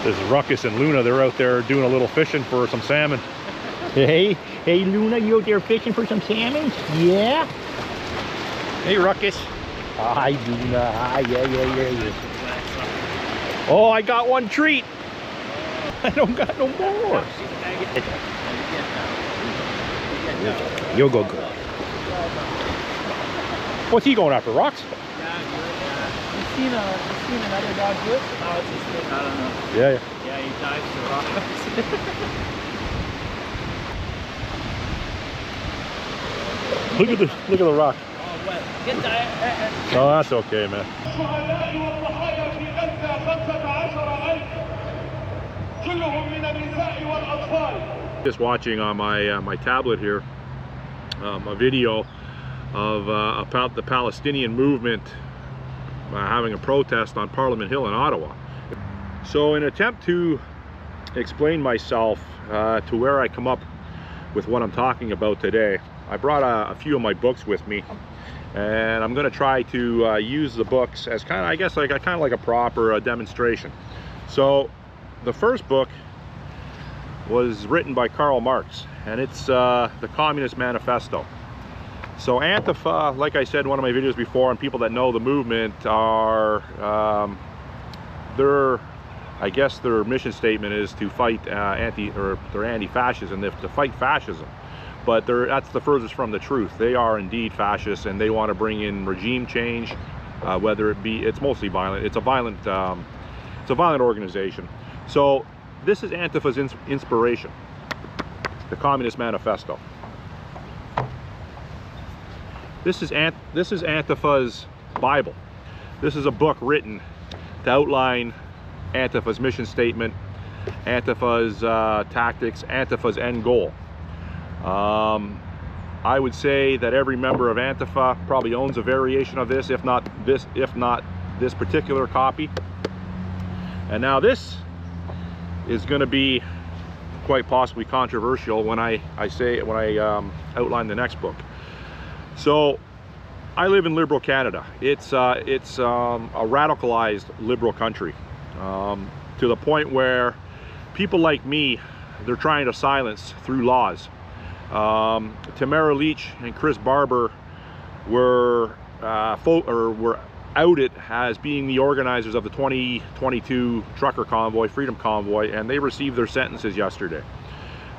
This is Ruckus and Luna. They're out there doing a little fishing for some salmon. Hey Luna, you out there fishing for some salmon? Yeah. Hey Ruckus. Hi Luna. Hi, yeah. Oh, I got one treat. I don't got no more. You'll go good. What's he going after? Rocks? You seen another dog do it? Oh, it's just, I don't know. Yeah. Yeah, he dives for rocks. Look at the rock. Oh, well, get that. Oh, that's okay, man. Just watching on my tablet here a video of about the Palestinian movement having a protest on Parliament Hill in Ottawa. So in an attempt to explain myself to where I come up with what I'm talking about today, I brought a few of my books with me, and I'm going to try to use the books as kind of, I guess, like a proper demonstration. So the first book was written by Karl Marx, and it's the Communist Manifesto. So ANTIFA, like I said in one of my videos before, and people that know the movement are, I guess their mission statement is to fight they're anti-fascism, to fight fascism. But that's the furthest from the truth. They are indeed fascists, and they want to bring in regime change, whether it be, it's mostly violent. It's a violent organization. So this is Antifa's inspiration, the Communist Manifesto. This is Antifa's Bible. This is a book written to outline Antifa's mission statement, Antifa's tactics, Antifa's end goal. I would say that every member of Antifa probably owns a variation of this, if not this particular copy. And now this is going to be quite possibly controversial when I outline the next book. So I live in liberal Canada. It's a radicalized liberal country, to the point where people like me, they're trying to silence through laws. Tamara Leach and Chris Barber were outed as being the organizers of the 2022 trucker convoy, Freedom Convoy, and they received their sentences yesterday.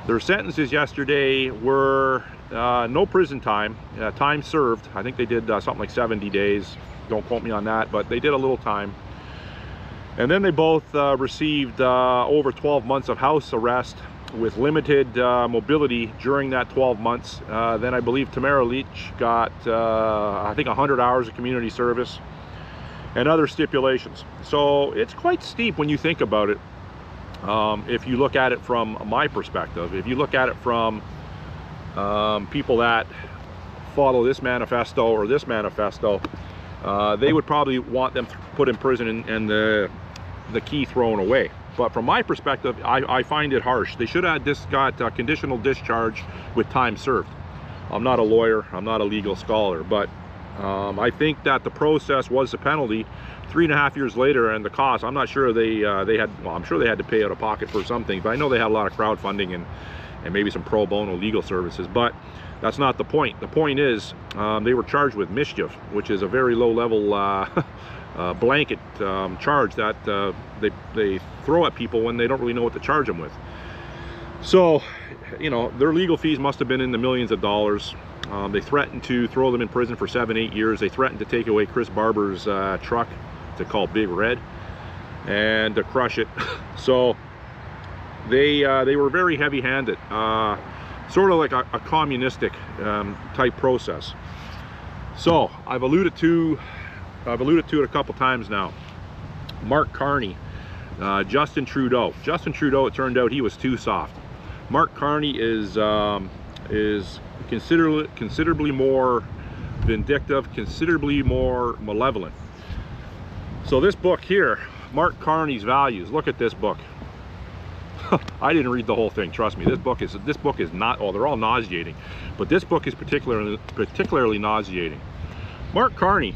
Their sentences yesterday were no prison time, time served. I think they did something like 70 days. Don't quote me on that, but they did a little time. And then they both received over 12 months of house arrest with limited mobility during that 12 months. Then I believe Tamara Leach got, I think, 100 hours of community service and other stipulations. So it's quite steep when you think about it. If you look at it from my perspective, if you look at it from people that follow this manifesto or this manifesto, they would probably want them put in prison and the key thrown away. But from my perspective, I find it harsh. They should have got conditional discharge with time served. I'm not a lawyer, I'm not a legal scholar, but I think that the process was a penalty. 3.5 years later, and the cost, I'm not sure they had, well, I'm sure they had to pay out of pocket for something, but I know they had a lot of crowdfunding and maybe some pro bono legal services, but that's not the point. The point is they were charged with mischief, which is a very low level blanket charge that they throw at people when they don't really know what to charge them with. So, you know, their legal fees must have been in the millions of dollars. They threatened to throw them in prison for 7-8 years. They threatened to take away Chris Barber's truck, to call Big Red, and to crush it. So they were very heavy-handed, sort of like a communistic type process. So I've alluded to it a couple times now. Mark Carney, Justin Trudeau. Justin Trudeau, it turned out he was too soft. Mark Carney is considerably more vindictive, considerably more malevolent. So this book here, Mark Carney's Values. Look at this book. I didn't read the whole thing, trust me. This book is not, oh, they're all nauseating, but this book is particularly nauseating. Mark Carney,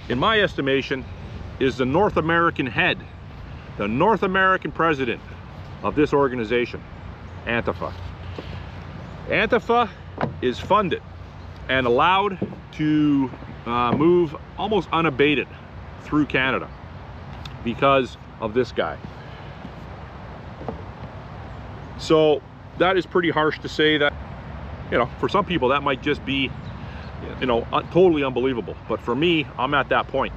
in my estimation, is the North American head the North American president of this organization, ANTIFA. ANTIFA is funded and allowed to move almost unabated through Canada because of this guy. So that is pretty harsh to say. That, you know, for some people that might just be, you know, totally unbelievable. But for me, I'm at that point.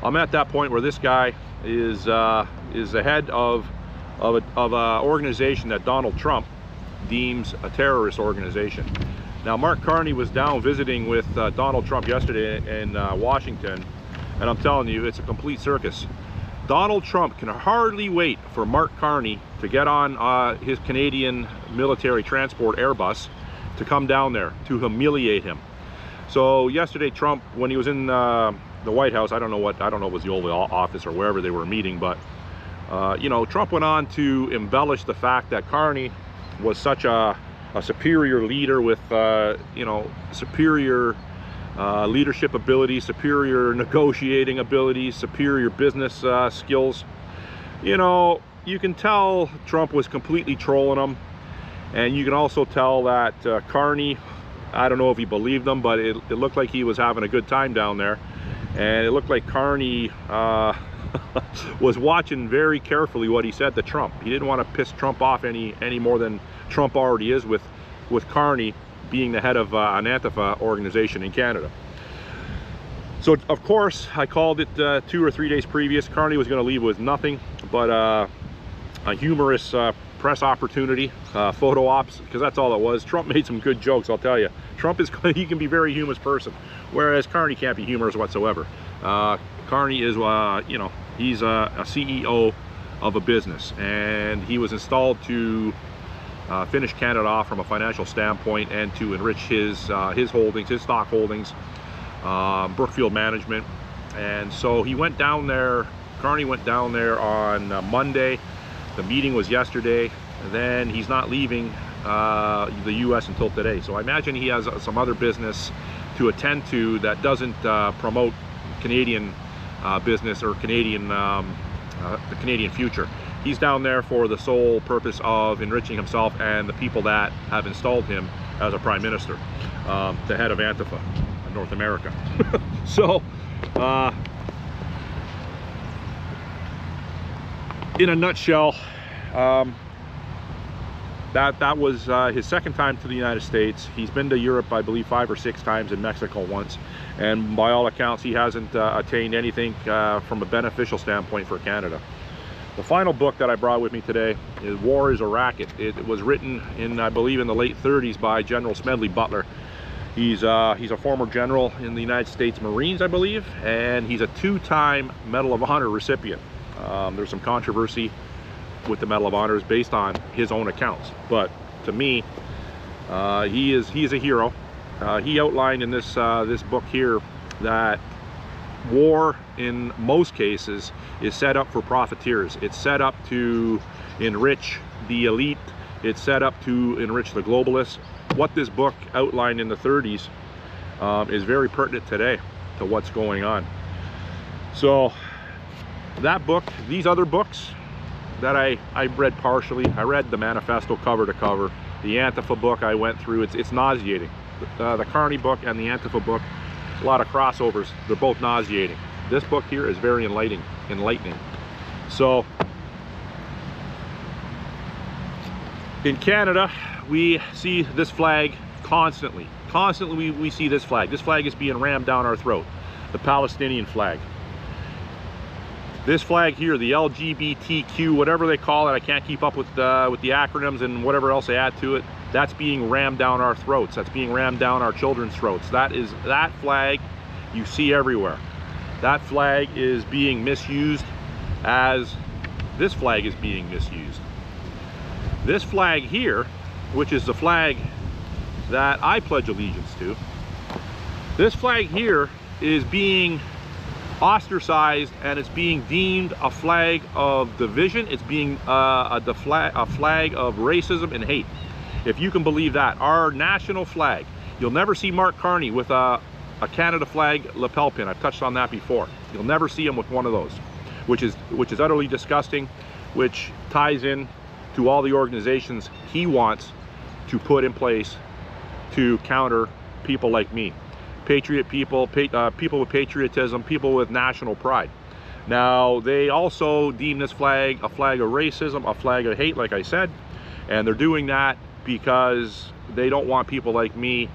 I'm at that point where this guy is the head of an organization that Donald Trump deems a terrorist organization. Now, Mark Carney was down visiting with Donald Trump yesterday in Washington, and I'm telling you, it's a complete circus. Donald Trump can hardly wait for Mark Carney to get on his Canadian military transport Airbus to come down there to humiliate him. So yesterday, Trump, when he was in the White House, I don't know if it was the Oval Office or wherever they were meeting, but you know, Trump went on to embellish the fact that Carney was such a superior leader with you know, superior leadership abilities, superior negotiating abilities, superior business skills. You know, you can tell Trump was completely trolling him, and you can also tell that Carney, I don't know if he believed them, but it looked like he was having a good time down there, and it looked like Carney was watching very carefully what he said to Trump. He didn't want to piss Trump off any more than Trump already is with Carney being the head of an ANTIFA organization in Canada. So of course I called it 2 or 3 days previous. Carney was going to leave with nothing but a humorous press opportunity, photo ops, because that's all it was. Trump made some good jokes, I'll tell you. Trump is, he can be a very humorous person, whereas Carney can't be humorous whatsoever. Carney is, you know, he's a CEO of a business, and he was installed to finish Canada off from a financial standpoint and to enrich his holdings, his stock holdings, Brookfield Management. And so he went down there, Carney went down there on Monday. The meeting was yesterday, and then he's not leaving the US until today. So I imagine he has some other business to attend to that doesn't promote Canadian business or Canadian the Canadian future. He's down there for the sole purpose of enriching himself and the people that have installed him as a prime minister, the head of ANTIFA in North America. So in a nutshell, that was his second time to the United States. He's been to Europe, I believe, 5 or 6 times, in Mexico once, and by all accounts he hasn't attained anything from a beneficial standpoint for Canada. The final book that I brought with me today is War is a Racket. It was written in, I believe, in the late 30s by General Smedley Butler. He's a former general in the United States Marines, I believe, and he's a 2-time Medal of Honor recipient. There's some controversy with the Medal of Honor based on his own accounts, but to me, he is a hero. He outlined in this book here that war, in most cases, is set up for profiteers. It's set up to enrich the elite. It's set up to enrich the globalists. What this book outlined in the 30s is very pertinent today to what's going on. So that book, these other books that I read partially, I read the manifesto cover to cover. The ANTIFA book I went through, it's nauseating. The Carney book and the ANTIFA book, a lot of crossovers. They're both nauseating. This book here is very enlightening. So in Canada, we see this flag constantly. We see this flag. This flag is being rammed down our throat. The Palestinian flag. This flag here, the LGBTQ, whatever they call it, I can't keep up with the acronyms and whatever else they add to it. That's being rammed down our throats. That's being rammed down our children's throats. That flag you see everywhere. That flag is being misused as this flag is being misused. This flag here, which is the flag that I pledge allegiance to, this flag here is being ostracized, and it's being deemed a flag of division. It's being a flag of racism and hate, if you can believe that. Our national flag, you'll never see Mark Carney with a Canada flag lapel pin. I've touched on that before. You'll never see him with one of those. which is utterly disgusting, which ties in to all the organizations he wants to put in place to counter people like me. Patriot people, people with patriotism, people with national pride. Now, they also deem this flag a flag of racism, a flag of hate, like I said, and they're doing that because they don't want people like me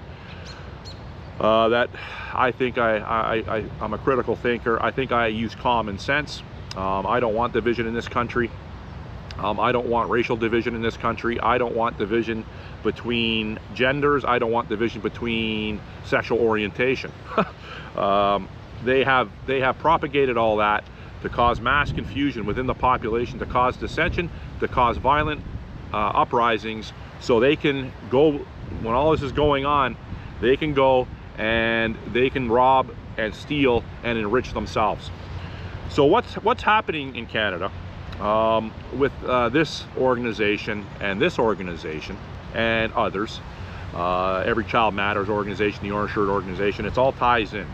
that I think I'm a critical thinker. I think I use common sense. I don't want division in this country. I don't want racial division in this country. I don't want division between genders. I don't want division between sexual orientation. They have propagated all that to cause mass confusion within the population, to cause dissension, to cause violent uprisings, so they can go, when all this is going on, they can go and they can rob and steal and enrich themselves. So what's happening in Canada with this organization and others, Every Child Matters organization, the Orange Shirt organization, it's all ties in.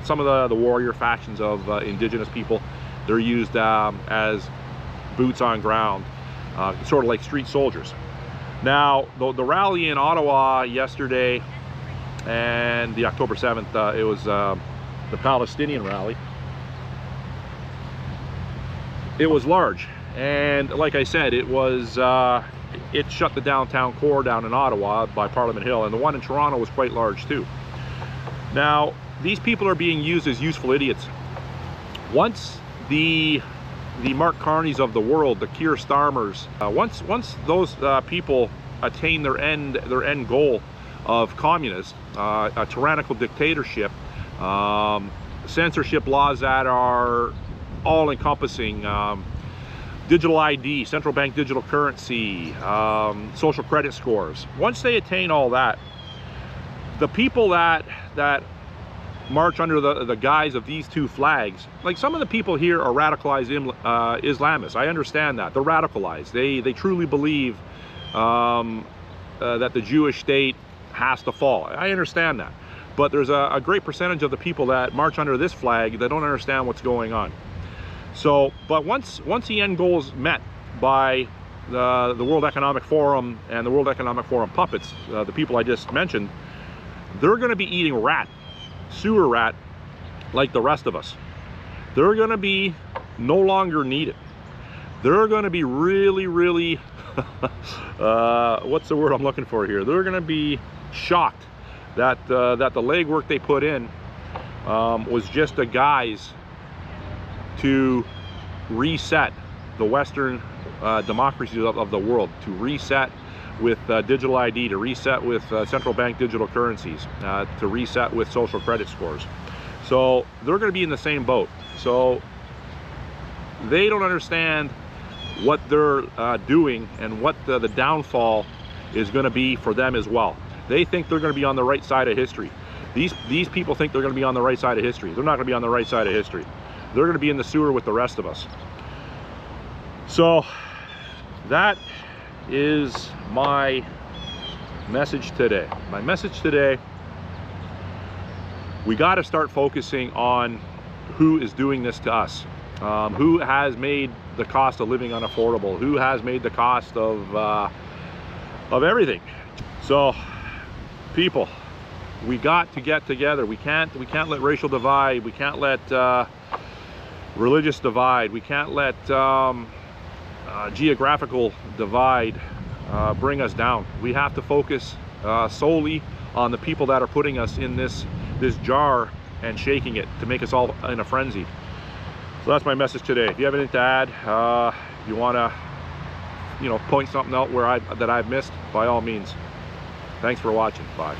Some of the warrior factions of Indigenous people, they're used as boots on ground, sort of like street soldiers. Now, the rally in Ottawa yesterday and the October 7th, it was the Palestinian rally. It was large, and like I said, it shut the downtown core down in Ottawa by Parliament Hill, and the one in Toronto was quite large too. Now, these people are being used as useful idiots. Once the Mark Carneys of the world, the Keir Starmers, once those people attain their end goal of communist, a tyrannical dictatorship, censorship laws that are all-encompassing, digital ID, central bank digital currency, social credit scores. Once they attain all that, the people that march under the guise of these two flags, like some of the people here are radicalized Islamists. I understand that. They're radicalized. They truly believe that the Jewish state has to fall. I understand that. But there's a great percentage of the people that march under this flag that don't understand what's going on. So, but once the end goal is met by the World Economic Forum and the World Economic Forum puppets, the people I just mentioned, they're going to be eating sewer rat, like the rest of us. They're going to be no longer needed. They're going to be really, really, what's the word I'm looking for here? They're going to be shocked that the legwork they put in was just a guise to reset the Western democracies of the world, to reset with digital ID, to reset with central bank digital currencies, to reset with social credit scores. So they're going to be in the same boat. So they don't understand what they're doing and what the downfall is going to be for them as well. They think they're going to be on the right side of history. These people think they're going to be on the right side of history. They're not going to be on the right side of history. They're going to be in the sewer with the rest of us. So that is my message today. My message today, we got to start focusing on who is doing this to us, who has made the cost of living unaffordable, who has made the cost of everything. So people, we got to get together. We can't let racial divide, we can't let religious divide, we can't let geographical divide bring us down. We have to focus solely on the people that are putting us in this jar and shaking it to make us all in a frenzy. So that's my message today. If you have anything to add, if you want to point something out that I've missed, by all means. Thanks for watching. Bye.